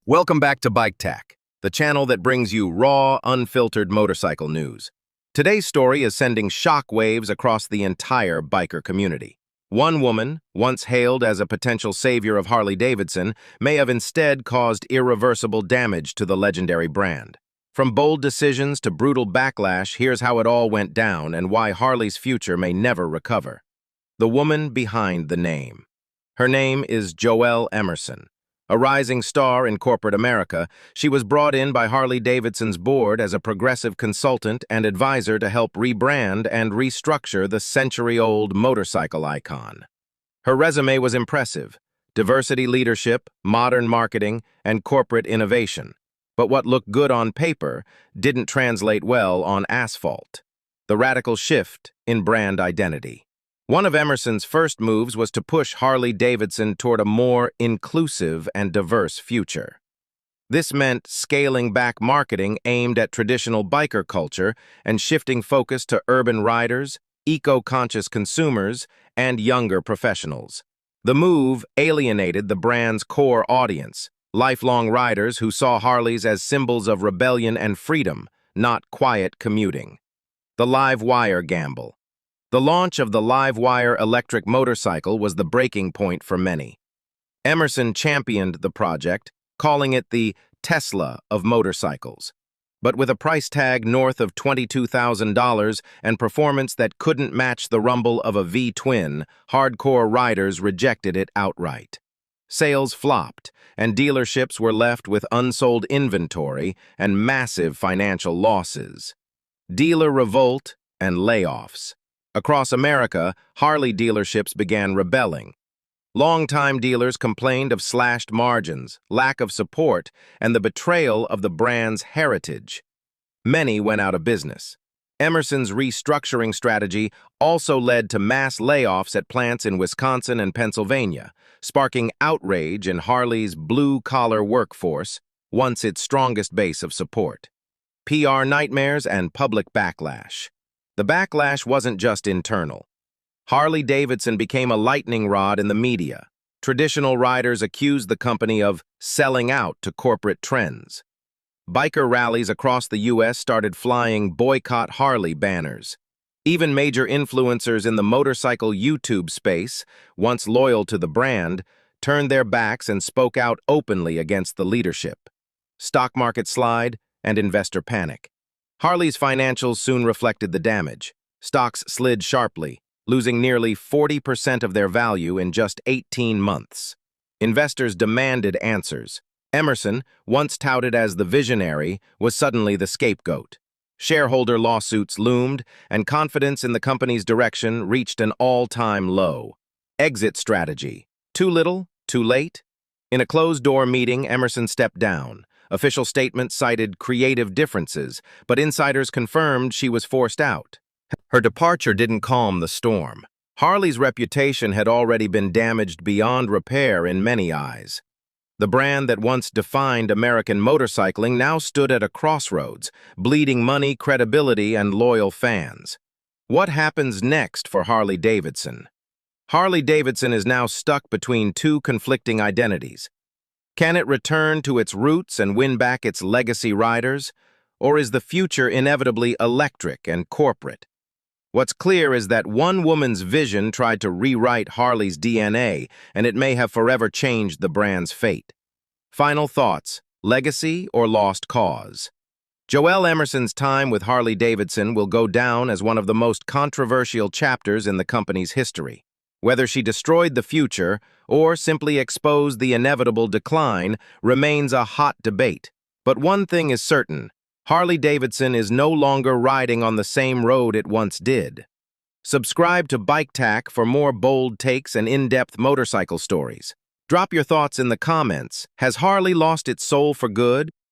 Welcome back to Bike Tach, the channel that brings you raw, unfiltered motorcycle news. Today's story is sending shockwaves across the entire biker community. One woman, once hailed as a potential savior of Harley-Davidson, may have instead caused irreversible damage to the legendary brand. From bold decisions to brutal backlash, here's how it all went down and why Harley's future may never recover. The woman behind the name. Her name is Joelle Emerson. A rising star in corporate America, she was brought in by Harley-Davidson's board as a progressive consultant and advisor to help rebrand and restructure the century-old motorcycle icon. Her resume was impressive: diversity leadership, modern marketing, and corporate innovation. But what looked good on paper didn't translate well on asphalt. The radical shift in brand identity. One of Emerson's first moves was to push Harley-Davidson toward a more inclusive and diverse future. This meant scaling back marketing aimed at traditional biker culture and shifting focus to urban riders, eco-conscious consumers, and younger professionals. The move alienated the brand's core audience, lifelong riders who saw Harleys as symbols of rebellion and freedom, not quiet commuting. The live wire gamble. The launch of the live-wire electric motorcycle was the breaking point for many. Emerson championed the project, calling it the Tesla of motorcycles. But with a price tag north of $22,000 and performance that couldn't match the rumble of a V-twin, hardcore riders rejected it outright. Sales flopped, and dealerships were left with unsold inventory and massive financial losses. Dealer revolt and layoffs. Across America, Harley dealerships began rebelling. Longtime dealers complained of slashed margins, lack of support, and the betrayal of the brand's heritage. Many went out of business. Emerson's restructuring strategy also led to mass layoffs at plants in Wisconsin and Pennsylvania, sparking outrage in Harley's blue-collar workforce, once its strongest base of support. PR nightmares and public backlash. The backlash wasn't just internal. Harley-Davidson became a lightning rod in the media. Traditional riders accused the company of selling out to corporate trends. Biker rallies across the U.S. started flying "Boycott Harley" banners. Even major influencers in the motorcycle YouTube space, once loyal to the brand, turned their backs and spoke out openly against the leadership. Stock market slide and investor panic. Harley's financials soon reflected the damage. Stocks slid sharply, losing nearly 40% of their value in just 18 months. Investors demanded answers. Emerson, once touted as the visionary, was suddenly the scapegoat. Shareholder lawsuits loomed, and confidence in the company's direction reached an all-time low. Exit strategy. Too little? Too late? In a closed-door meeting, Emerson stepped down. Official statements cited creative differences, but insiders confirmed she was forced out. Her departure didn't calm the storm. Harley's reputation had already been damaged beyond repair in many eyes. The brand that once defined American motorcycling now stood at a crossroads, bleeding money, credibility, and loyal fans. What happens next for Harley-Davidson? Harley-Davidson is now stuck between two conflicting identities. Can it return to its roots and win back its legacy riders? Or is the future inevitably electric and corporate? What's clear is that one woman's vision tried to rewrite Harley's DNA, and it may have forever changed the brand's fate. Final thoughts: legacy or lost cause? Joelle Emerson's time with Harley-Davidson will go down as one of the most controversial chapters in the company's history. Whether she destroyed the future or simply exposed the inevitable decline remains a hot debate. But one thing is certain: Harley-Davidson is no longer riding on the same road it once did. Subscribe to Bike Tach for more bold takes and in-depth motorcycle stories. Drop your thoughts in the comments. Has Harley lost its soul for good?